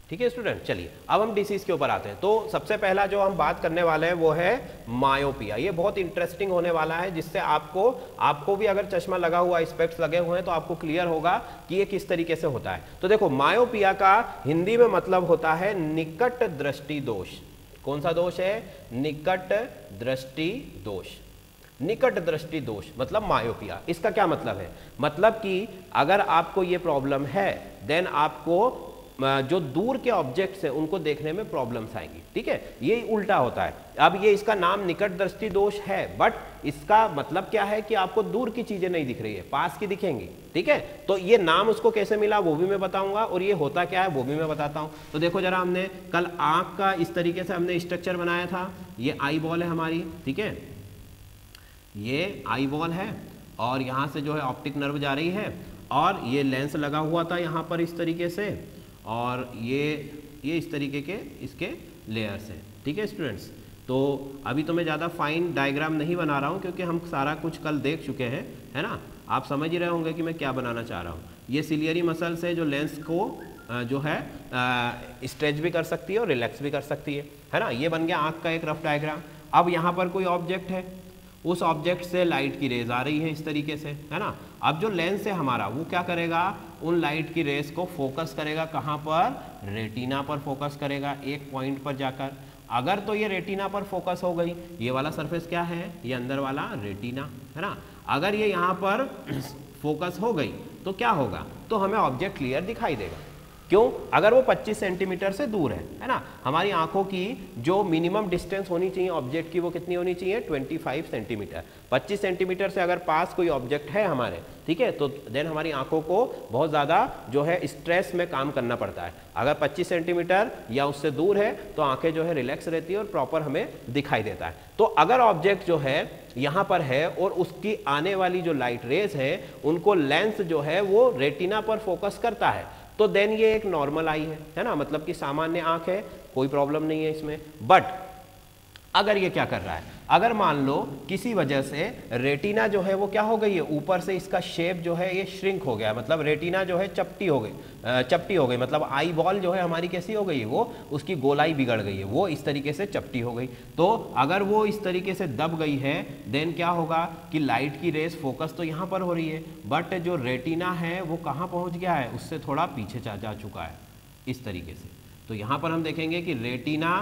ठीक है स्टूडेंट। चलिए अब हम डिसीज के ऊपर आते हैं। तो सबसे पहला जो हम बात करने वाले हैं वो है मायोपिया। ये बहुत इंटरेस्टिंग होने वाला है, जिससे आपको भी अगर चश्मा लगा हुआ, स्पेक्ट्स लगे हुए हैं, तो आपको क्लियर होगा कि ये किस तरीके से होता है। तो देखो, मायोपिया का हिंदी में मतलब होता है निकट दृष्टि दोष। कौन सा दोष है? निकट दृष्टि दोष। निकट दृष्टि दोष मतलब मायोपिया। इसका क्या मतलब है? मतलब कि अगर आपको ये प्रॉब्लम है, देन आपको जो दूर के ऑब्जेक्ट्स हैं उनको देखने में प्रॉब्लम्स आएंगी। ठीक है, ये उल्टा होता है। अब ये इसका नाम निकट दृष्टि दोष है, बट इसका मतलब क्या है कि आपको दूर की चीजें नहीं दिख रही है, पास की दिखेंगी। ठीक है, तो ये नाम उसको कैसे मिला वो भी मैं बताऊंगा, और ये होता क्या है वो भी मैं बताता हूं। तो देखो जरा, हमने कल आंख का इस तरीके से हमने स्ट्रक्चर बनाया था। ये आई बॉल है हमारी, ठीक है, ये आई बॉल है, और यहां से जो है ऑप्टिक नर्व जा रही है, और ये लेंस लगा हुआ था यहां पर इस तरीके से, और ये इस तरीके के इसके लेयर्स हैं। ठीक है स्टूडेंट्स, तो अभी तो मैं ज़्यादा फाइन डायग्राम नहीं बना रहा हूँ, क्योंकि हम सारा कुछ कल देख चुके हैं, है ना। आप समझ ही रहे होंगे कि मैं क्या बनाना चाह रहा हूँ। ये सिलियरी मसल्स है जो लेंस को जो है स्ट्रेच भी कर सकती है और रिलैक्स भी कर सकती है ना। ये बन गया आँख का एक रफ डायग्राम। अब यहाँ पर कोई ऑब्जेक्ट है, उस ऑब्जेक्ट से लाइट की रेज आ रही है इस तरीके से, है ना। अब जो लेंस है हमारा वो क्या करेगा, उन लाइट की रेज को फोकस करेगा कहाँ पर? रेटिना पर फोकस करेगा, एक पॉइंट पर जाकर। अगर तो ये रेटिना पर फोकस हो गई, ये वाला सरफेस क्या है? ये अंदर वाला रेटिना, है ना। अगर ये यहाँ पर फोकस हो गई तो क्या होगा? तो हमें ऑब्जेक्ट क्लियर दिखाई देगा। क्यों? अगर वो 25 सेंटीमीटर से दूर है ना। हमारी आंखों की जो मिनिमम डिस्टेंस होनी चाहिए ऑब्जेक्ट की, वो कितनी होनी चाहिए? 25 सेंटीमीटर। 25 सेंटीमीटर से अगर पास कोई ऑब्जेक्ट है हमारे, ठीक है, तो देन हमारी आंखों को बहुत ज़्यादा जो है स्ट्रेस में काम करना पड़ता है। अगर 25 सेंटीमीटर या उससे दूर है तो आंखें जो है रिलैक्स रहती है और प्रॉपर हमें दिखाई देता है। तो अगर ऑब्जेक्ट जो है यहाँ पर है और उसकी आने वाली जो लाइट रेज है उनको लेंस जो है वो रेटिना पर फोकस करता है, तो देन ये एक नॉर्मल आई है ना, मतलब कि सामान्य आंख है, कोई प्रॉब्लम नहीं है इसमें। बट अगर ये क्या कर रहा है, अगर मान लो किसी वजह से रेटिना जो है वो क्या हो गई है, ऊपर से इसका शेप जो है ये श्रिंक हो गया, मतलब रेटिना जो है चपटी हो गई, मतलब आई बॉल जो है हमारी कैसी हो गई है, वो उसकी गोलाई बिगड़ गई है, वो इस तरीके से चपटी हो गई। तो अगर वो इस तरीके से दब गई है, देन क्या होगा कि लाइट की रेस फोकस तो यहाँ पर हो रही है, बट जो रेटिना है वो कहाँ पहुँच गया है, उससे थोड़ा पीछे जा चुका है इस तरीके से। तो यहाँ पर हम देखेंगे कि रेटिना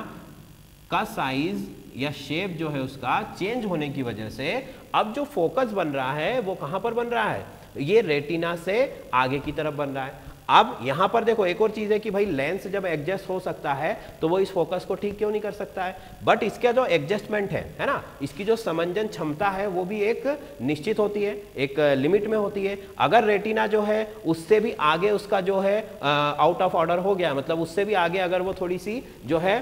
का साइज या शेप जो है उसका चेंज होने की वजह से अब जो फोकस बन रहा है वो कहां पर बन रहा है, ये रेटिना से आगे की तरफ बन रहा है। अब यहां पर देखो एक और चीज है कि भाई लेंस जब एडजस्ट हो सकता है तो वो इस फोकस को ठीक क्यों नहीं कर सकता है, बट इसका जो एडजस्टमेंट है ना, इसकी जो समंजन क्षमता है वो भी एक निश्चित होती है, एक लिमिट में होती है। अगर रेटिना जो है उससे भी आगे उसका जो है आउट ऑफ ऑर्डर हो गया, मतलब उससे भी आगे अगर वो थोड़ी सी जो है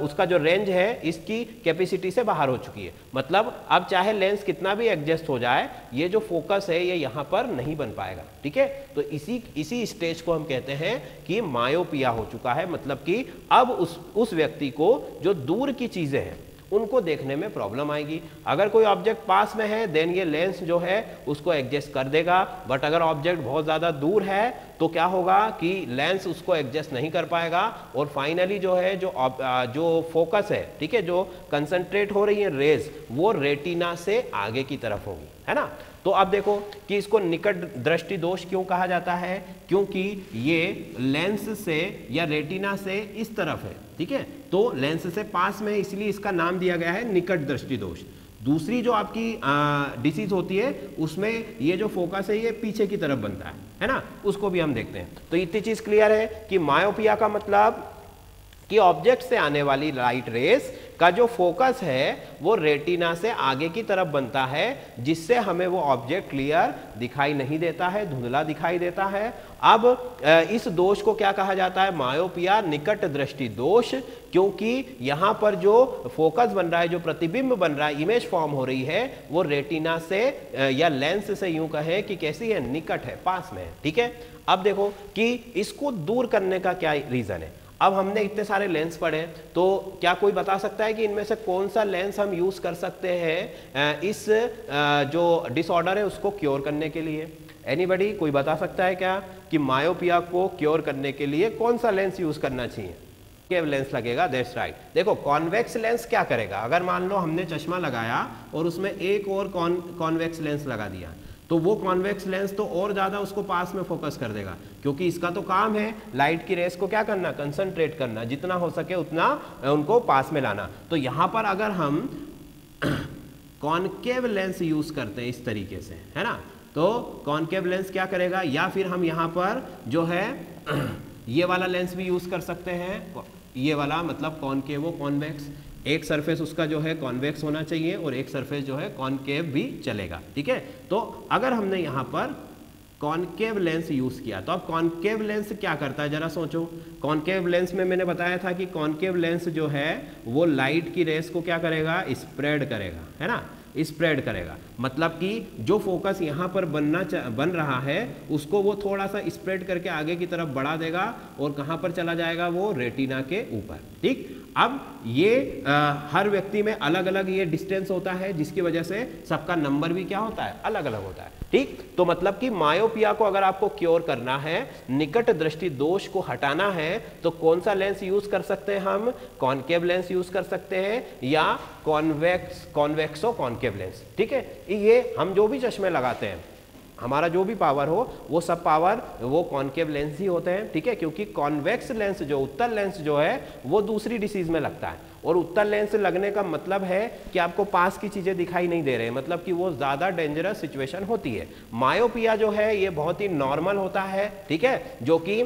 उसका जो रेंज है इसकी कैपेसिटी से बाहर हो चुकी है, मतलब अब चाहे लेंस कितना भी एडजस्ट हो जाए ये जो फोकस है ये यहाँ पर नहीं बन पाएगा। ठीक है, तो इसी स्टेज को हम कहते हैं कि मायोपिया हो चुका है, मतलब कि अब उस व्यक्ति को जो दूर की चीजें हैं उनको देखने में प्रॉब्लम आएगी। अगर कोई ऑब्जेक्ट पास में है देन ये लेंस जो है उसको एडजस्ट कर देगा, बट अगर ऑब्जेक्ट बहुत ज्यादा दूर है तो क्या होगा कि लेंस उसको एडजस्ट नहीं कर पाएगा, और फाइनली जो है जो फोकस है, ठीक है, जो कंसंट्रेट हो रही है रेज, वो रेटिना से आगे की तरफ होगी, है ना। तो अब देखो कि इसको निकट दृष्टि दोष क्यों कहा जाता है, क्योंकि ये लेंस से या रेटिना से इस तरफ है, ठीक है, तो लेंस से पास में है, इसलिए इसका नाम दिया गया है निकट दृष्टि दोष। दूसरी जो आपकी डिसीज होती है उसमें ये जो फोकस है ये पीछे की तरफ बनता है ना, उसको भी हम देखते हैं। तो इतनी चीज क्लियर है कि मायोपिया का मतलब कि ऑब्जेक्ट से आने वाली लाइट रेस का जो फोकस है वो रेटिना से आगे की तरफ बनता है, जिससे हमें वो ऑब्जेक्ट क्लियर दिखाई नहीं देता है, धुंधला दिखाई देता है। अब इस दोष को क्या कहा जाता है, मायोपिया निकट दृष्टि दोष, क्योंकि यहाँ पर जो फोकस बन रहा है, जो प्रतिबिंब बन रहा है, इमेज फॉर्म हो रही है, वो रेटिना से या लेंस से यूं कहें कि कैसी है, निकट है, पास में है। ठीक है, अब देखो कि इसको दूर करने का क्या रीजन है। अब हमने इतने सारे लेंस पढ़े, तो क्या कोई बता सकता है कि इनमें से कौन सा लेंस हम यूज कर सकते हैं इस जो डिसऑर्डर है उसको क्योर करने के लिए? एनीबडी, कोई बता सकता है क्या कि मायोपिया को क्योर करने के लिए कौन सा लेंस यूज करना चाहिए, केव लेंस लगेगा, दैट्स राइट। देखो कॉन्वेक्स लेंस क्या करेगा, अगर मान लो हमने चश्मा लगाया और उसमें एक और कॉन्वेक्स लेंस लगा दिया, तो वो कॉन्वेक्स लेंस तो और ज्यादा उसको पास में फोकस कर देगा, क्योंकि इसका तो काम है लाइट की रेस को क्या करना, कंसंट्रेट करना, जितना हो सके उतना उनको पास में लाना। तो यहां पर अगर हम कॉनकेव लेंस यूज करते हैं इस तरीके से, है ना, तो कॉनकेव लेंस क्या करेगा, या फिर हम यहां पर जो है ये वाला लेंस भी यूज कर सकते हैं, ये वाला मतलब कॉनकेवो कॉन्वेक्स, एक सरफेस उसका जो है कॉन्वेक्स होना चाहिए और एक सरफेस जो है कॉनकेव भी चलेगा, ठीक है। तो अगर हमने यहां पर कॉनकेव लेंस यूज किया, तो अब कॉनकेव लेंस क्या करता है जरा सोचो। कॉनकेव लेंस में मैंने बताया था कि कॉनकेव लेंस जो है वो लाइट की रेस को क्या करेगा, स्प्रेड करेगा, है ना, स्प्रेड करेगा, मतलब कि जो फोकस यहाँ पर बन रहा है उसको वो थोड़ा सा स्प्रेड करके आगे की तरफ बढ़ा देगा और कहाँ पर चला जाएगा, वो रेटिना के ऊपर, ठीक। अब ये हर व्यक्ति में अलग अलग ये डिस्टेंस होता है, जिसकी वजह से सबका नंबर भी क्या होता है, अलग अलग होता है, ठीक। तो मतलब कि मायोपिया को अगर आपको क्योर करना है, निकट दृष्टि दोष को हटाना है, तो कौन सा लेंस यूज कर सकते हैं हम, कॉनकेव लेंस यूज कर सकते हैं या कॉन्वेक्सो कॉनकेव लेंस, ठीक है। ये हम जो भी चश्मे लगाते हैं, हमारा जो भी पावर हो वो सब पावर वो कॉनकेव लेंस ही होते हैं, ठीक है, क्योंकि कॉन्वेक्स लेंस जो उत्तल लेंस जो है वो दूसरी डिसीज में लगता है, और उत्तल लेंस लगने का मतलब है कि आपको पास की चीजें दिखाई नहीं दे रहे, मतलब कि वो ज्यादा डेंजरस सिचुएशन होती है। मायोपिया जो है ये बहुत ही नॉर्मल होता है, ठीक है, जो कि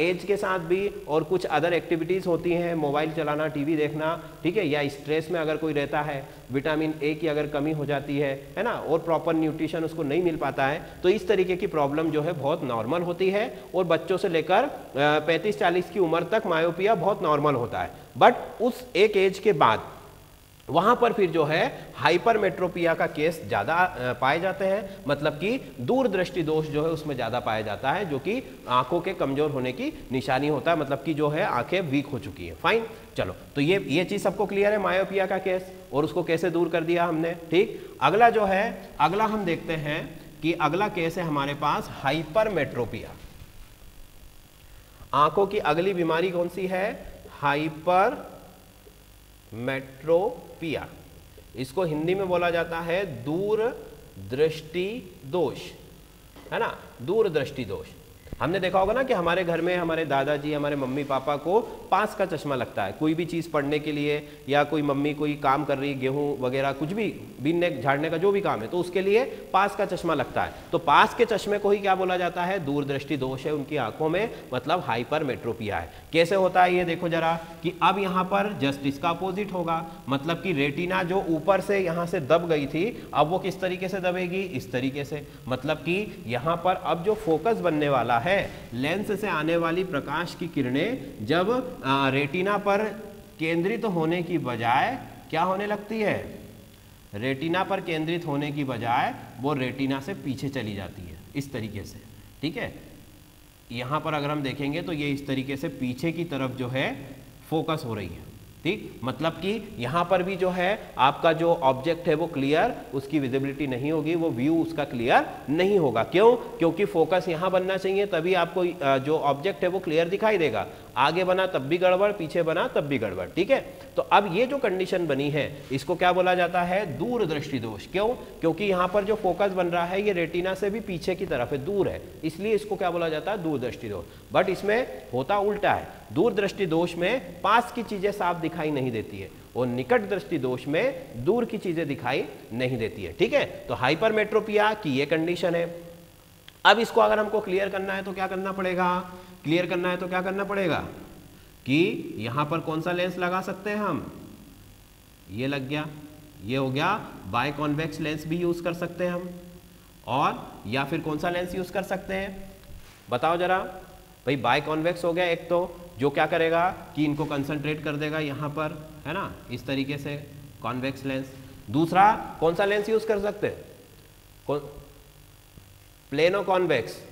एज के साथ भी और कुछ अदर एक्टिविटीज होती हैं, मोबाइल चलाना, टीवी देखना, ठीक है, या स्ट्रेस में अगर कोई रहता है, विटामिन ए की अगर कमी हो जाती है ना, और प्रॉपर न्यूट्रिशन उसको नहीं मिल पाता है, तो इस तरीके की प्रॉब्लम जो है बहुत नॉर्मल होती है, और बच्चों से लेकर 35-40 की उम्र तक मायोपिया बहुत नॉर्मल होता है। बट उस एक एज के बाद वहां पर फिर जो है हाइपरमेट्रोपिया का केस ज्यादा पाए जाते हैं, मतलब कि दूरदृष्टि दोष जो है उसमें ज्यादा पाया जाता है, जो कि आंखों के कमजोर होने की निशानी होता है, मतलब कि जो है आंखें वीक हो चुकी है। फाइन, चलो, तो ये चीज सबको क्लियर है मायोपिया का केस, और उसको कैसे दूर कर दिया हमने, ठीक। अगला जो है, अगला हम देखते हैं कि अगला केस है हमारे पास हाइपरमेट्रोपिया। आंखों की अगली बीमारी कौन सी है, हाइपरमेट्रोपिया। इसको हिंदी में बोला जाता है दूर दृष्टि दोष, है ना, दूर दृष्टि दोष। हमने देखा होगा ना कि हमारे घर में हमारे दादाजी, हमारे मम्मी पापा को पास का चश्मा लगता है, कोई भी चीज़ पढ़ने के लिए, या कोई मम्मी कोई काम कर रही है, गेहूं वगैरह कुछ भी बीनने झाड़ने का जो भी काम है, तो उसके लिए पास का चश्मा लगता है। तो पास के चश्मे को ही क्या बोला जाता है, दूरदृष्टि दोष है उनकी आंखों में, मतलब हाइपरमेट्रोपिया है। कैसे होता है ये देखो जरा, कि अब यहाँ पर जस्ट इसका अपोजिट होगा, मतलब कि रेटिना जो ऊपर से यहाँ से दब गई थी, अब वो किस तरीके से दबेगी, इस तरीके से, मतलब कि यहाँ पर अब जो फोकस बनने वाला है, लेंस से आने वाली प्रकाश की किरणें जब रेटिना पर केंद्रित होने की बजाय क्या होने लगती है, रेटिना पर केंद्रित होने की बजाय वो रेटिना से पीछे चली जाती है, इस तरीके से, ठीक है। यहां पर अगर हम देखेंगे तो ये इस तरीके से पीछे की तरफ जो है फोकस हो रही है, ठीक। मतलब कि यहां पर भी जो है आपका जो ऑब्जेक्ट है वो क्लियर, उसकी विजिबिलिटी नहीं होगी, वो व्यू उसका क्लियर नहीं होगा। क्यों, क्योंकि फोकस यहां बनना चाहिए, तभी आपको जो ऑब्जेक्ट है वो क्लियर दिखाई देगा। आगे बना तब भी गड़बड़, पीछे बना तब भी गड़बड़, ठीक है। तो अब ये जो कंडीशन बनी है इसको क्या बोला जाता है, दूरदृष्टि दोष। क्यों, क्योंकि यहां पर जो फोकस बन रहा है ये रेटिना से भी पीछे की तरफ है, दूर है, इसलिए इसको क्या बोला जाता है, दूरदृष्टि दोष। बट इसमें होता उल्टा है, दूरदृष्टि दोष में पास की चीजें साफ दिखाई नहीं देती है, और निकट दृष्टि दोष में दूर की चीजें दिखाई नहीं देती है, ठीक है। तो हाइपरमेट्रोपिया की ये कंडीशन है। अब इसको अगर हमको क्लियर करना है तो क्या करना पड़ेगा, क्लियर करना है तो क्या करना पड़ेगा कि यहां पर कौन सा लेंस लगा सकते हैं हम, ये लग गया, ये हो गया, बायकॉन्वेक्स लेंस भी यूज कर सकते हैं हम, और या फिर कौन सा लेंस यूज कर सकते हैं, बताओ जरा भाई। बायकॉन्वेक्स हो गया एक, तो जो क्या करेगा कि इनको कंसंट्रेट कर देगा यहां पर, है ना, इस तरीके से कॉन्वेक्स लेंस। दूसरा कौन सा लेंस यूज कर सकते हैं, प्लेनो कॉन्वेक्स,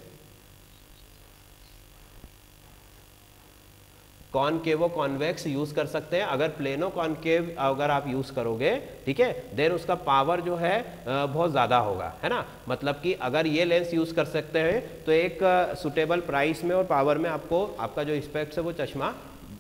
कॉनकेवो कॉन्वेक्स यूज कर सकते हैं। अगर प्लेनो कॉनकेव अगर आप यूज करोगे, ठीक है, देन उसका पावर जो है बहुत ज्यादा होगा, है ना। मतलब कि अगर ये लेंस यूज कर सकते हैं तो एक सुटेबल प्राइस में और पावर में आपको आपका जो स्पेक्ट्स है वो चश्मा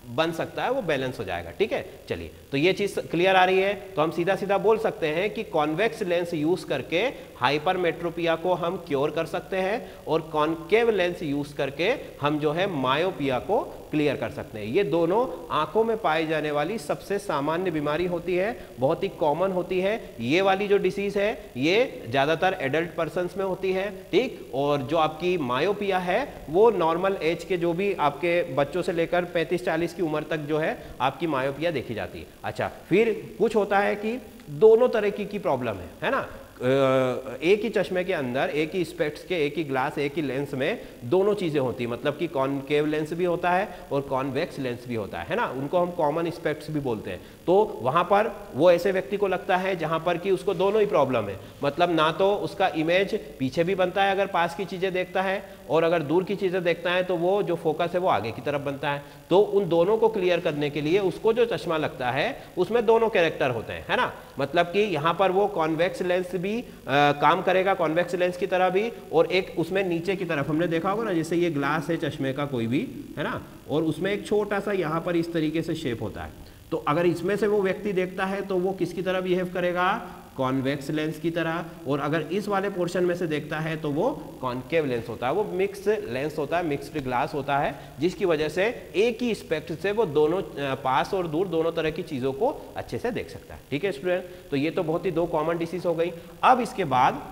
बन सकता है, वो बैलेंस हो जाएगा, ठीक है। चलिए, तो ये चीज क्लियर आ रही है, तो हम सीधा सीधा बोल सकते हैं कि कॉन्वेक्स लेंस यूज करके हाइपरमेट्रोपिया को हम क्योर कर सकते हैं और कॉनकेव लेंस यूज करके हम जो है मायोपिया को क्लियर कर सकते हैं। ये दोनों आंखों में पाई जाने वाली सबसे सामान्य बीमारी होती है, बहुत ही कॉमन होती है। ये वाली जो डिसीज है ये ज्यादातर एडल्ट पर्सन्स में होती है, ठीक, और जो आपकी मायोपिया है वो नॉर्मल एज के जो भी आपके बच्चों से लेकर 35-40 की उम्र तक जो है आपकी मायोपिया देखी जाती है। अच्छा, फिर कुछ होता है कि दोनों तरह की प्रॉब्लम है ना। एक ही चश्मे के अंदर, एक ही स्पेक्ट्स के, एक ही ग्लास, एक ही लेंस में दोनों चीजें होती है, मतलब कि कॉनकेव लेंस भी होता है और कॉन्वेक्स लेंस भी होता है ना। उनको हम कॉमन स्पेक्ट्स भी बोलते हैं। तो वहां पर वो ऐसे व्यक्ति को लगता है जहां पर कि उसको दोनों ही प्रॉब्लम है, मतलब ना तो उसका इमेज पीछे भी बनता है अगर पास की चीजें देखता है, और अगर दूर की चीजें देखता है तो वो जो फोकस है वो आगे की तरफ बनता है। तो उन दोनों को क्लियर करने के लिए उसको जो चश्मा लगता है उसमें दोनों कैरेक्टर होते हैं, है ना। मतलब कि यहाँ पर वो कॉन्वेक्स लेंस भी काम करेगा, कॉन्वेक्स लेंस की तरह भी, और एक उसमें नीचे की तरफ हमने देखा होगा ना, जैसे ये ग्लास है चश्मे का कोई भी, है ना, और उसमें एक छोटा सा यहाँ पर इस तरीके से शेप होता है। तो अगर इसमें से वो व्यक्ति देखता है तो वो किसकी तरह बिहेव करेगा, कॉन्वेक्स लेंस की तरह, और अगर इस वाले पोर्शन में से देखता है तो वो कॉनकेव लेंस होता है, वो मिक्स लेंस होता है, मिक्स्ड ग्लास होता है, जिसकी वजह से एक ही स्पेक्ट से वो दोनों पास और दूर दोनों तरह की चीजों को अच्छे से देख सकता है, ठीक है स्टूडेंट। तो ये तो बहुत ही दो कॉमन डिसीज हो गई। अब इसके बाद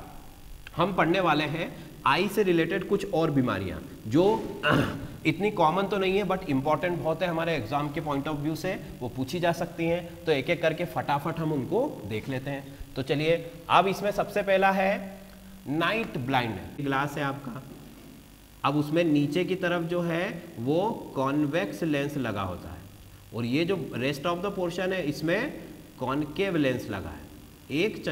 हम पढ़ने वाले हैं आई से रिलेटेड कुछ और बीमारियां जो इतनी कॉमन तो नहीं है बट इंपॉर्टेंट बहुत है हमारे एग्जाम के पॉइंट ऑफ व्यू से, वो पूछी जा सकती हैं। तो एक एक करके फटाफट हम उनको देख लेते हैं। तो चलिए, अब इसमें सबसे पहला है नाइट ब्लाइंडनेस। ग्लास है आपका, अब उसमें नीचे की तरफ जो है वो कॉन्वेक्स लेंस लगा होता है, और ये जो रेस्ट ऑफ द पोर्शन है इसमें कॉनकेव लेंस लगा है। एक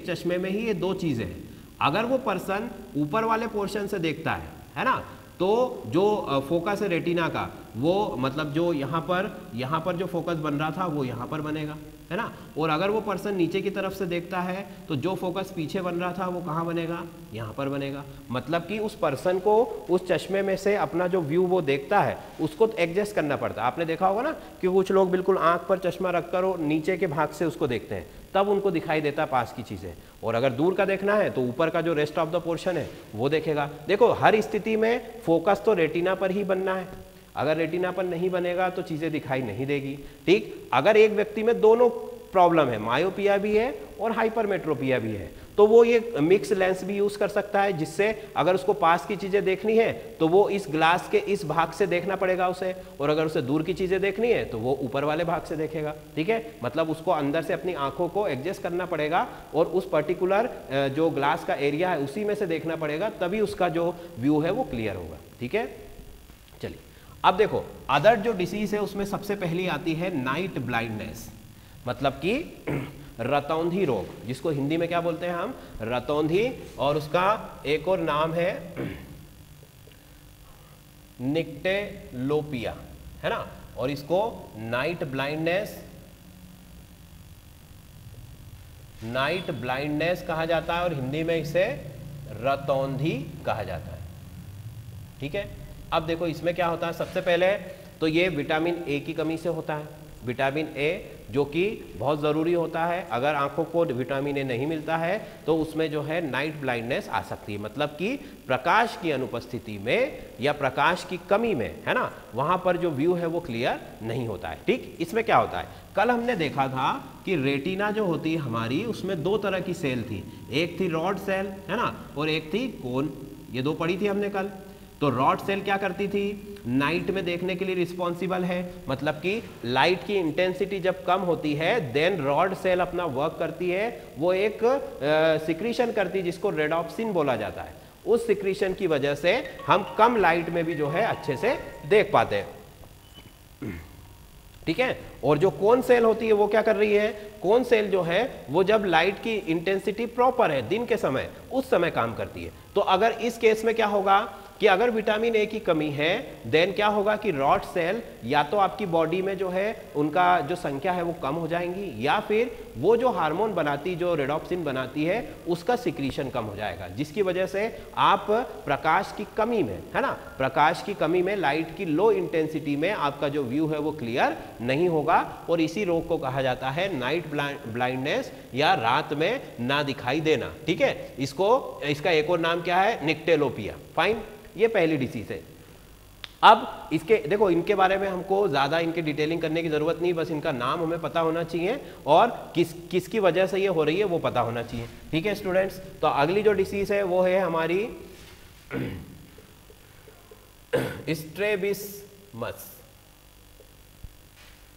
चश्मे में ही ये दो चीजें हैं। अगर वो पर्सन ऊपर वाले पोर्शन से देखता है ना, तो जो फोकस है रेटिना का, वो मतलब जो यहाँ पर जो फोकस बन रहा था वो यहाँ पर बनेगा, है ना। और अगर वो पर्सन नीचे की तरफ से देखता है तो जो फोकस पीछे बन रहा था वो कहाँ बनेगा, यहाँ पर बनेगा। मतलब कि उस पर्सन को उस चश्मे में से अपना जो व्यू वो देखता है उसको एडजस्ट करना पड़ता है। आपने देखा होगा ना कि कुछ लोग बिल्कुल आंख पर चश्मा रखकर और नीचे के भाग से उसको देखते हैं, तब उनको दिखाई देता पास की चीजें, और अगर दूर का देखना है तो ऊपर का जो रेस्ट ऑफ द पोर्शन है वो देखेगा। देखो, हर स्थिति में फोकस तो रेटिना पर ही बनना है, अगर रेटिना पर नहीं बनेगा तो चीजें दिखाई नहीं देगी, ठीक। अगर एक व्यक्ति में दोनों प्रॉब्लम है, मायोपिया भी है और हाइपरमेट्रोपिया भी है, तो वो ये मिक्स लेंस भी यूज कर सकता है, जिससे अगर उसको पास की चीजें देखनी है तो वो इस ग्लास के इस भाग से देखना पड़ेगा उसे, और अगर उसे दूर की चीजें देखनी है तो वो ऊपर वाले भाग से देखेगा, ठीक है। मतलब उसको अंदर से अपनी आंखों को एडजस्ट करना पड़ेगा और उस पर्टिकुलर जो ग्लास का एरिया है उसी में से देखना पड़ेगा, तभी उसका जो व्यू है वो क्लियर होगा, ठीक है। चलिए, अब देखो, अदर जो डिसीज है उसमें सबसे पहली आती है नाइट ब्लाइंडनेस, मतलब कि रतौंधी रोग, जिसको हिंदी में क्या बोलते हैं हम, रतौंधी, और उसका एक और नाम है निक्टेलोपिया, है ना। और इसको नाइट ब्लाइंडनेस कहा जाता है और हिंदी में इसे रतौंधी कहा जाता है, ठीक है। अब देखो इसमें क्या होता है, सबसे पहले तो ये विटामिन ए की कमी से होता है। विटामिन ए जो कि बहुत ज़रूरी होता है, अगर आंखों को विटामिन ए नहीं मिलता है तो उसमें जो है नाइट ब्लाइंडनेस आ सकती है, मतलब कि प्रकाश की अनुपस्थिति में या प्रकाश की कमी में, है ना, वहां पर जो व्यू है वो क्लियर नहीं होता है, ठीक। इसमें क्या होता है, कल हमने देखा था कि रेटिना जो होती है हमारी उसमें दो तरह की सेल थी, एक थी रॉड सेल, है ना, और एक थी कोन, ये दो पढ़ी थी हमने कल। तो रॉड सेल क्या करती थी, नाइट में देखने के लिए रिस्पॉन्सिबल है, मतलब कि लाइट की इंटेंसिटी जब कम होती है देन रॉड सेल अपना वर्क करती है, वो एक सिक्रीशन करती है जिसको रेडॉप्सिन बोला जाता है। उस सिक्रीशन की वजह से हम कम लाइट में भी जो है अच्छे से देख पाते हैं, ठीक है। और जो कोन सेल होती है वो क्या कर रही है, कोन सेल जो है वो जब लाइट की इंटेंसिटी प्रॉपर है दिन के समय, उस समय काम करती है। तो अगर इस केस में क्या होगा कि अगर विटामिन ए की कमी है देन क्या होगा कि रॉड सेल या तो आपकी बॉडी में जो है उनका जो संख्या है वो कम हो जाएंगी, या फिर वो जो हार्मोन बनाती, जो रेडोप्सिन बनाती है, उसका सिक्रीशन कम हो जाएगा, जिसकी वजह से आप प्रकाश की कमी में, है ना, प्रकाश की कमी में, लाइट की लो इंटेंसिटी में आपका जो व्यू है वो क्लियर नहीं होगा, और इसी रोग को कहा जाता है नाइट ब्लाइंडनेस या रात में ना दिखाई देना। ठीक है, इसका एक और नाम क्या है, निक्टेलोपिया। फाइन, ये पहली डिसीज है। अब इसके देखो, इनके बारे में हमको ज्यादा इनके डिटेलिंग करने की जरूरत नहीं, बस इनका नाम हमें पता होना चाहिए और किसकी वजह से ये हो रही है वो पता होना चाहिए। ठीक है स्टूडेंट्स, तो अगली जो डिसीज है वो है हमारी स्ट्रैबिस्मस।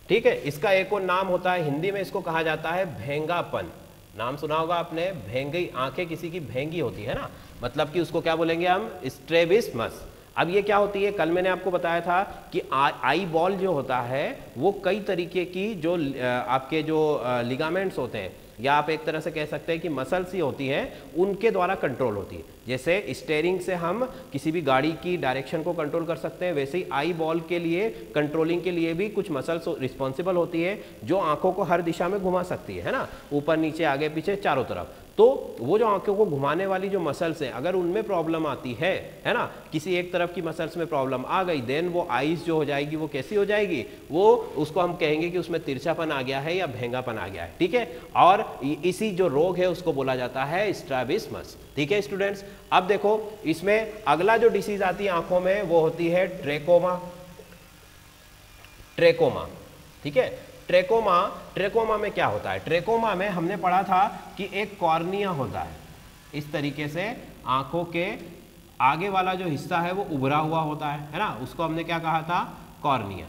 ठीक है, इसका एक और नाम होता है, हिंदी में इसको कहा जाता है भेंगापन। नाम सुना होगा आपने, भेंगी, आंखें किसी की भेंगी होती है ना, मतलब कि उसको क्या बोलेंगे हम, स्ट्रैबिस्मस। अब ये क्या होती है, कल मैंने आपको बताया था कि आई बॉल जो होता है वो कई तरीके की जो आपके जो लिगामेंट्स होते हैं, या आप एक तरह से कह सकते हैं कि मसल्स ही होती हैं, उनके द्वारा कंट्रोल होती है। जैसे स्टीयरिंग से हम किसी भी गाड़ी की डायरेक्शन को कंट्रोल कर सकते हैं, वैसे ही आई बॉल के लिए कंट्रोलिंग के लिए भी कुछ मसल्स रिस्पॉन्सिबल होती है जो आंखों को हर दिशा में घुमा सकती है ना, ऊपर नीचे आगे पीछे चारों तरफ। तो वो जो आंखों को घुमाने वाली जो मसल्स हैं, अगर उनमें प्रॉब्लम आती है ना, किसी एक तरफ की मसल्स में प्रॉब्लम आ गई, देन वो आईज जो हो जाएगी वो कैसी हो जाएगी, वो उसको हम कहेंगे कि उसमें तिरछापन आ गया है या भेंगापन आ गया है। ठीक है, और इसी जो रोग है उसको बोला जाता है स्ट्रैबिस्मस। ठीक है स्टूडेंट्स, अब देखो इसमें अगला जो डिसीज आती है आंखों में वो होती है ट्रेकोमा। ट्रेकोमा, ठीक है, ट्रेकोमा में क्या होता है, ट्रेकोमा में हमने पढ़ा था कि एक कॉर्निया होता है, इस तरीके से आंखों के आगे वाला जो हिस्सा है वो उभरा हुआ होता है ना, उसको हमने क्या कहा था, कॉर्निया।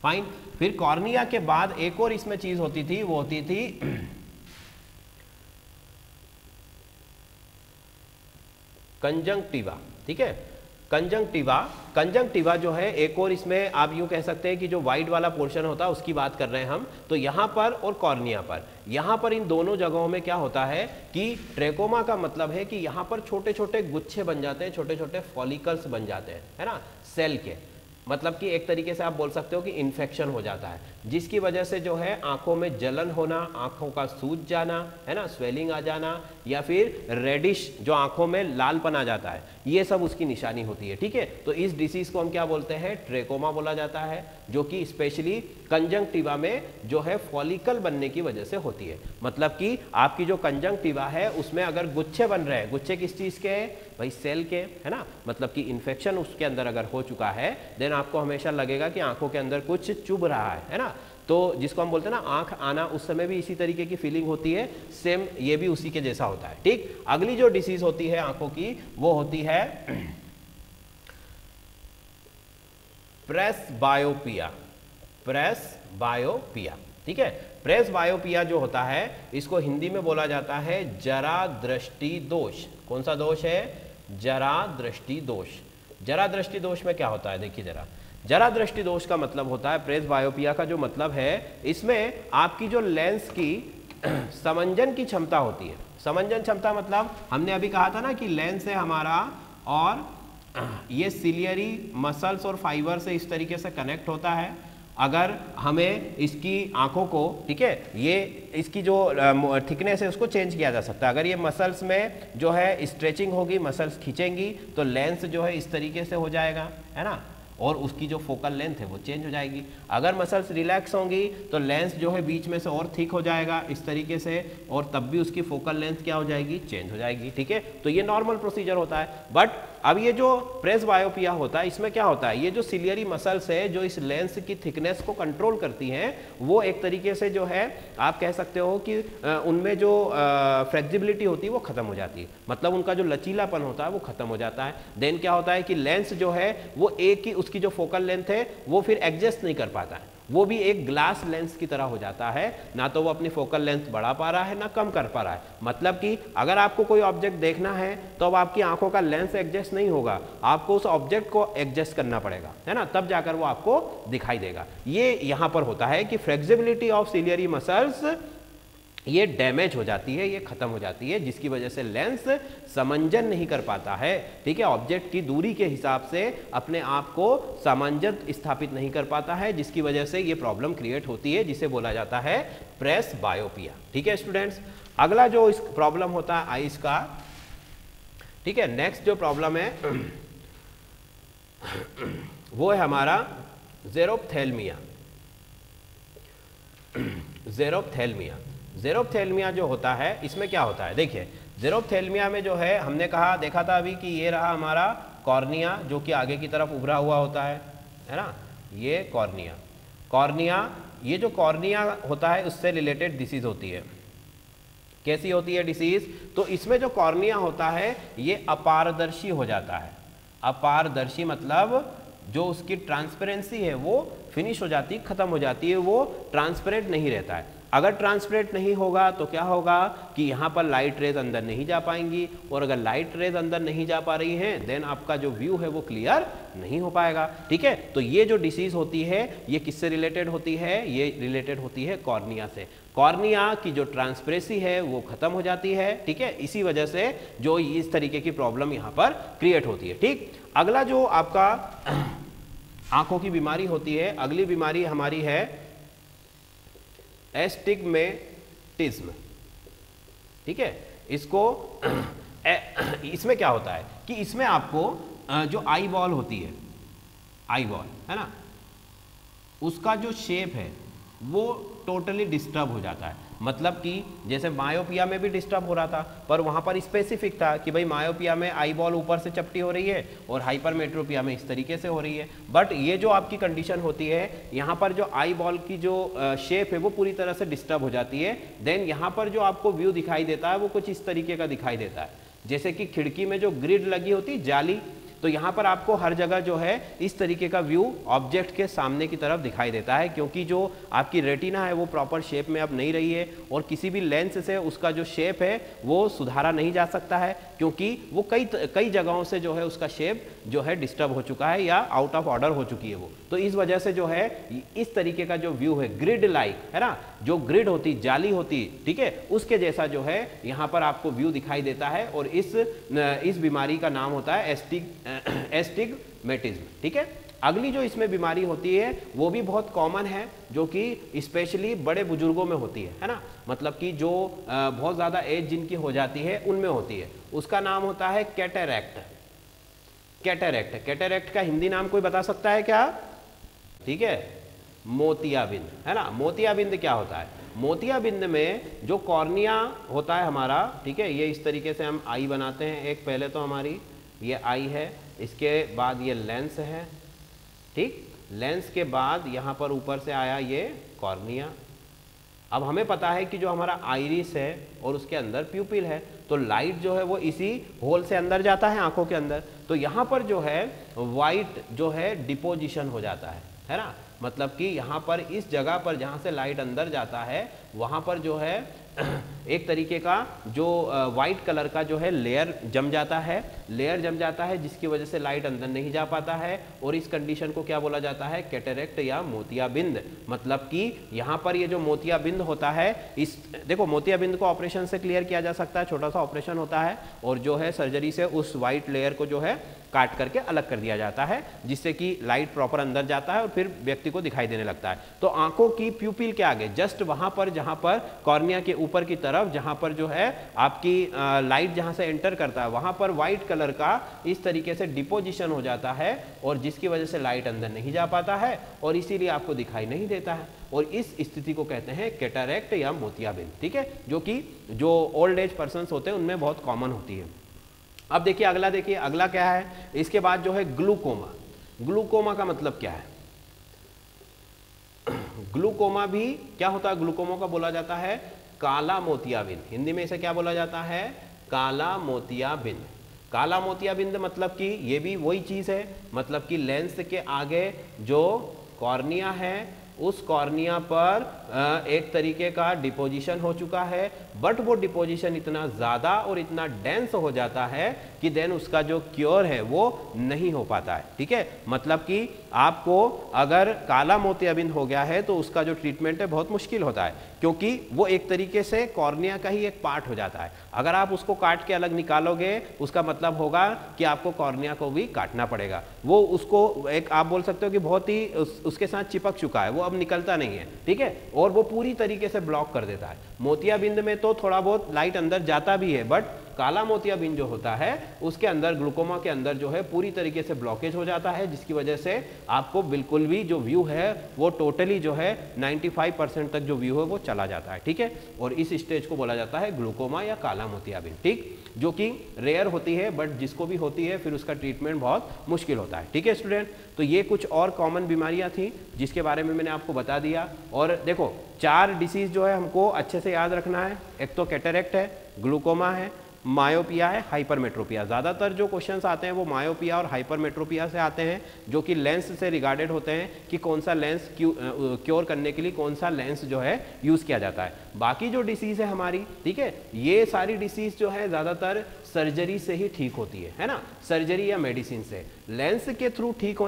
फाइन, फिर कॉर्निया के बाद एक और इसमें चीज होती थी, वो होती थी कंजंक्टिवा। ठीक है, कंजंक्टिवा जो है एक और, इसमें आप यूं कह सकते हैं कि जो वाइट वाला पोर्शन होता है उसकी बात कर रहे हैं हम। तो यहां पर और कॉर्निया पर, यहां पर इन दोनों जगहों में क्या होता है कि ट्रेकोमा का मतलब है कि यहां पर छोटे छोटे गुच्छे बन जाते हैं, छोटे छोटे फॉलिकल्स बन जाते हैं, है ना, सेल के, मतलब कि एक तरीके से आप बोल सकते हो कि इन्फेक्शन हो जाता है, जिसकी वजह से जो है आंखों में जलन होना, आंखों का सूज जाना, है ना, स्वेलिंग आ जाना, या फिर रेडिश जो आंखों में लालपन आ जाता है, ये सब उसकी निशानी होती है। ठीक है, तो इस डिसीज को हम क्या बोलते हैं, ट्रेकोमा बोला जाता है, जो कि स्पेशली कंजंक्टिवा में जो है फॉलिकल बनने की वजह से होती है। मतलब कि आपकी जो कंजंक्टिवा है उसमें अगर गुच्छे बन रहे हैं, गुच्छे किस चीज के हैं भाई, सेल के, है ना, मतलब कि इन्फेक्शन उसके अंदर अगर हो चुका है, देन आपको हमेशा लगेगा कि आंखों के अंदर कुछ चुभ रहा है ना, तो जिसको हम बोलते हैं ना आंख आना, उस समय भी इसी तरीके की फीलिंग होती है, सेम ये भी उसी के जैसा होता है। ठीक, अगली जो डिसीज होती है आंखों की वो होती है प्रेसबायोपिया। प्रेसबायोपिया, ठीक है, प्रेसबायोपिया जो होता है इसको हिंदी में बोला जाता है जरा दृष्टि दोष। कौन सा दोष है, जरा दृष्टि दोष। जरा दृष्टि दोष में क्या होता है, देखिए जरा दृष्टि दोष का मतलब होता है, प्रेसबायोपिया का जो मतलब है, इसमें आपकी जो लेंस की समंजन की क्षमता होती है। समंजन क्षमता मतलब हमने अभी कहा था ना कि लेंस है हमारा और ये सिलियरी मसल्स और फाइबर से इस तरीके से कनेक्ट होता है। अगर हमें इसकी आंखों को, ठीक है, ये इसकी जो थिकनेस है उसको चेंज किया जा सकता है। अगर ये मसल्स में जो है स्ट्रेचिंग होगी, मसल्स खींचेंगी, तो लेंस जो है इस तरीके से हो जाएगा, है ना, और उसकी जो फोकल लेंथ है वो चेंज हो जाएगी। अगर मसल्स रिलैक्स होंगी तो लेंस जो है बीच में से और थिक हो जाएगा इस तरीके से, और तब भी उसकी फोकल लेंथ क्या हो जाएगी, चेंज हो जाएगी। ठीक है, तो ये नॉर्मल प्रोसीजर होता है। बट अब ये जो प्रेसबायोपिया होता है इसमें क्या होता है, ये जो सिलियरी मसल्स है जो इस लेंस की थिकनेस को कंट्रोल करती हैं, वो एक तरीके से जो है आप कह सकते हो कि उनमें जो फ्लेक्सिबिलिटी होती है वो खत्म हो जाती है, मतलब उनका जो लचीलापन होता है वो खत्म हो जाता है। देन क्या होता है कि लेंस जो है वो एक ही, उसकी जो फोकल लेंथ है वो फिर एडजस्ट नहीं कर पाता है, वो भी एक ग्लास लेंस की तरह हो जाता है, ना तो वो अपनी फोकल लेंथ बढ़ा पा रहा है ना कम कर पा रहा है। मतलब कि अगर आपको कोई ऑब्जेक्ट देखना है तो अब आपकी आंखों का लेंस एडजस्ट नहीं होगा, आपको उस ऑब्जेक्ट को एडजस्ट करना पड़ेगा, है ना, तब जाकर वो आपको दिखाई देगा। ये यहां पर होता है कि फ्लेक्सिबिलिटी ऑफ सिलियरी मसल्स ये डैमेज हो जाती है, ये खत्म हो जाती है, जिसकी वजह से लेंस सामंजस्य नहीं कर पाता है, ठीक है, ऑब्जेक्ट की दूरी के हिसाब से अपने आप को सामंजस्य स्थापित नहीं कर पाता है, जिसकी वजह से ये प्रॉब्लम क्रिएट होती है, जिसे बोला जाता है प्रेस बायोपिया। ठीक है स्टूडेंट्स, अगला जो इस प्रॉब्लम होता है आइस का, ठीक है, नेक्स्ट जो प्रॉब्लम है वो है हमारा ज़ेरोप्थेल्मिया। ज़ेरोप्थेल्मिया, ज़ेरोप्थेल्मिया जो होता है इसमें क्या होता है, देखिए ज़ेरोप्थेल्मिया में जो है हमने कहा देखा था अभी कि ये रहा हमारा कॉर्निया जो कि आगे की तरफ उभरा हुआ होता है ना, ये कॉर्निया। कॉर्निया, ये जो कॉर्निया होता है उससे रिलेटेड डिसीज होती है। कैसी होती है डिसीज, तो इसमें जो कॉर्निया होता है ये अपारदर्शी हो जाता है। अपारदर्शी मतलब जो उसकी ट्रांसपेरेंसी है वो फिनिश हो जाती है, खत्म हो जाती है, वो ट्रांसपेरेंट नहीं रहता है। अगर ट्रांसपेरेंट नहीं होगा तो क्या होगा कि यहाँ पर लाइट रेज अंदर नहीं जा पाएंगी, और अगर लाइट रेज अंदर नहीं जा पा रही हैं देन आपका जो व्यू है वो क्लियर नहीं हो पाएगा। ठीक है, तो ये जो डिसीज होती है ये किससे रिलेटेड होती है, ये रिलेटेड होती है कॉर्निया से। कॉर्निया की जो ट्रांसपेरेंसी है वो खत्म हो जाती है, ठीक है, इसी वजह से जो इस तरीके की प्रॉब्लम यहाँ पर क्रिएट होती है। ठीक, अगला जो आपका आंखों की बीमारी होती है, अगली बीमारी हमारी है एस्टिग्मेटिज्म। ठीक है, इसको इसमें क्या होता है कि इसमें आपको जो आई बॉल होती है, आई बॉल है ना, उसका जो शेप है वो टोटली डिस्टर्ब हो जाता है। मतलब कि जैसे मायोपिया में भी डिस्टर्ब हो रहा था, पर वहाँ पर स्पेसिफिक था कि भाई मायोपिया में आई बॉल ऊपर से चपटी हो रही है और हाइपरमेट्रोपिया में इस तरीके से हो रही है। बट ये जो आपकी कंडीशन होती है, यहाँ पर जो आई बॉल की जो शेप है वो पूरी तरह से डिस्टर्ब हो जाती है। देन यहाँ पर जो आपको व्यू दिखाई देता है वो कुछ इस तरीके का दिखाई देता है, जैसे कि खिड़की में जो ग्रिड लगी होती है, जाली, तो यहाँ पर आपको हर जगह जो है इस तरीके का व्यू ऑब्जेक्ट के सामने की तरफ दिखाई देता है, क्योंकि जो आपकी रेटिना है वो प्रॉपर शेप में अब नहीं रही है और किसी भी लेंस से उसका जो शेप है वो सुधारा नहीं जा सकता है, क्योंकि वो कई जगहों से जो है उसका शेप जो है डिस्टर्ब हो चुका है या आउट ऑफ ऑर्डर हो चुकी है वो। तो इस वजह से जो है इस तरीके का जो व्यू है ग्रिड लाइक है ना, जो ग्रिड होती, जाली होती, ठीक है, उसके जैसा जो है यहाँ पर आपको व्यू दिखाई देता है, और इस बीमारी का नाम होता है एस्टिग्मेटिज्म। ठीक है, अगली जो इसमें बीमारी होती है वो भी बहुत कॉमन है, जो कि स्पेशली बड़े बुजुर्गों में होती है ना, मतलब कि जो बहुत ज़्यादा एज जिनकी हो जाती है उनमें होती है। उसका नाम होता है कैटरैक्ट। कैटरैक्ट, कैटरैक्ट का हिंदी नाम कोई बता सकता है क्या? ठीक है, मोतियाबिंद है ना। मोतियाबिंद क्या होता है? मोतियाबिंद में जो कॉर्निया होता है हमारा, ठीक है, ये इस तरीके से हम आई बनाते हैं। एक पहले तो हमारी ये आई है, इसके बाद ये लेंस है, ठीक, लेंस के बाद यहाँ पर ऊपर से आया ये कॉर्निया। अब हमें पता है कि जो हमारा आइरिस है और उसके अंदर प्यूपिल है, तो लाइट जो है वो इसी होल से अंदर जाता है आंखों के अंदर, तो यहाँ पर जो है वाइट जो है डिपोजिशन हो जाता है ना, मतलब कि यहाँ पर इस जगह पर जहाँ से लाइट अंदर जाता है वहाँ पर जो है एक तरीके का जो वाइट कलर का जो है लेयर जम जाता है, लेयर जम जाता है, जिसकी वजह से लाइट अंदर नहीं जा पाता है, और इस कंडीशन को क्या बोला जाता है? कैटरैक्ट या मोतियाबिंद। मतलब कि यहाँ पर ये जो मोतियाबिंद होता है, इस देखो मोतियाबिंद को ऑपरेशन से क्लियर किया जा सकता है, छोटा सा ऑपरेशन होता है, और जो है सर्जरी से उस वाइट लेयर को जो है काट करके अलग कर दिया जाता है, जिससे कि लाइट प्रॉपर अंदर जाता है और फिर व्यक्ति को दिखाई देने लगता है। तो आंखों की प्यूपिल के आगे जस्ट वहां पर जहां पर कॉर्निया के ऊपर की तरफ जहां पर जो है आपकी लाइट जहां से एंटर करता है वहां पर व्हाइट कलर का इस तरीके से डिपोजिशन हो जाता है, और जिसकी वजह से लाइट अंदर नहीं जा पाता है और इसीलिए आपको दिखाई नहीं देता है, और इस स्थिति को कहते हैं कैटरैक्ट या मोतियाबिंद। ठीक है, जो कि जो ओल्ड एज पर्सन होते हैं उनमें बहुत कॉमन होती है। अब देखिए अगला, देखिए अगला क्या है, इसके बाद जो है ग्लूकोमा। ग्लूकोमा का मतलब क्या है? ग्लूकोमा भी क्या होता है? ग्लूकोमा का बोला जाता है काला मोतियाबिंद। हिंदी में इसे क्या बोला जाता है? काला मोतियाबिंद। काला मोतियाबिंद मतलब कि ये भी वही चीज है, मतलब कि लेंस के आगे जो कॉर्निया है उस कॉर्निया पर एक तरीके का डिपोजिशन हो चुका है, बट वो डिपोजिशन इतना ज़्यादा और इतना डेंस हो जाता है कि देन उसका जो क्योर है वो नहीं हो पाता है। ठीक है, मतलब कि आपको अगर काला मोतियाबिंद हो गया है तो उसका जो ट्रीटमेंट है बहुत मुश्किल होता है, क्योंकि वो एक तरीके से कॉर्निया का ही एक पार्ट हो जाता है। अगर आप उसको काट के अलग निकालोगे उसका मतलब होगा कि आपको कॉर्निया को भी काटना पड़ेगा। वो उसको एक आप बोल सकते हो कि बहुत ही उसके साथ चिपक चुका है, वो अब निकलता नहीं है। ठीक है, और वो पूरी तरीके से ब्लॉक कर देता है। मोतियाबिंद में तो थोड़ा बहुत लाइट अंदर जाता भी है, बट काला मोतियाबिंद जो होता है उसके अंदर ग्लूकोमा के अंदर जो है पूरी तरीके से ब्लॉकेज हो जाता है, जिसकी वजह से आपको बिल्कुल भी जो व्यू है वो टोटली जो है 95% तक जो व्यू है वो चला जाता है। ठीक है, और इस स्टेज को बोला जाता है ग्लूकोमा या काला मोतियाबिंद। ठीक, जो कि रेयर होती है, बट जिसको भी होती है फिर उसका ट्रीटमेंट बहुत मुश्किल होता है। ठीक है स्टूडेंट, तो ये कुछ और कॉमन बीमारियां थी जिसके बारे में मैंने आपको बता दिया। और देखो 4 डिसीज जो है हमको अच्छे से याद रखना है। एक तो कैटरेक्ट है, ग्लूकोमा है, मायोपिया है, हाइपरमेट्रोपिया। ज़्यादातर जो क्वेश्चंस आते हैं वो मायोपिया और हाइपरमेट्रोपिया से आते हैं, जो कि लेंस से रिगार्डेड होते हैं कि कौन सा लेंस क्योर करने के लिए कौन सा लेंस जो है यूज़ किया जाता है। बाकी जो डिसीज़ है हमारी, ठीक है, ये सारी डिसीज़ जो है ज़्यादातर सर्जरी से ही ठीक होती है ना, सर्जरी या मेडिसिन से। लेंस के थ्रू ठीक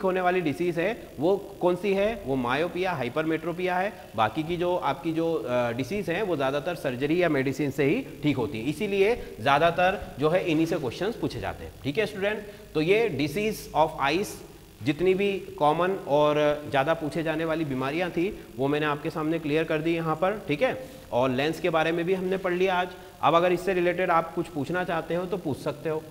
होने वाली डिसीज़ है वो कौन सी है, वो मायोपिया, हाइपरमेट्रोपिया है। बाकी की जो आपकी जो डिसीज़ है वो ज़्यादातर सर्जरी या मेडिसिन से ही ठीक होती है, इसीलिए ज़्यादातर जो है इन्हीं से क्वेश्चंस पूछे जाते हैं। ठीक है स्टूडेंट, तो ये डिसीज़ ऑफ आइस जितनी भी कॉमन और ज़्यादा पूछे जाने वाली बीमारियां थी वो मैंने आपके सामने क्लियर कर दी यहाँ पर। ठीक है, और लेंस के बारे में भी हमने पढ़ लिया आज। अब अगर इससे रिलेटेड आप कुछ पूछना चाहते हो तो पूछ सकते हो।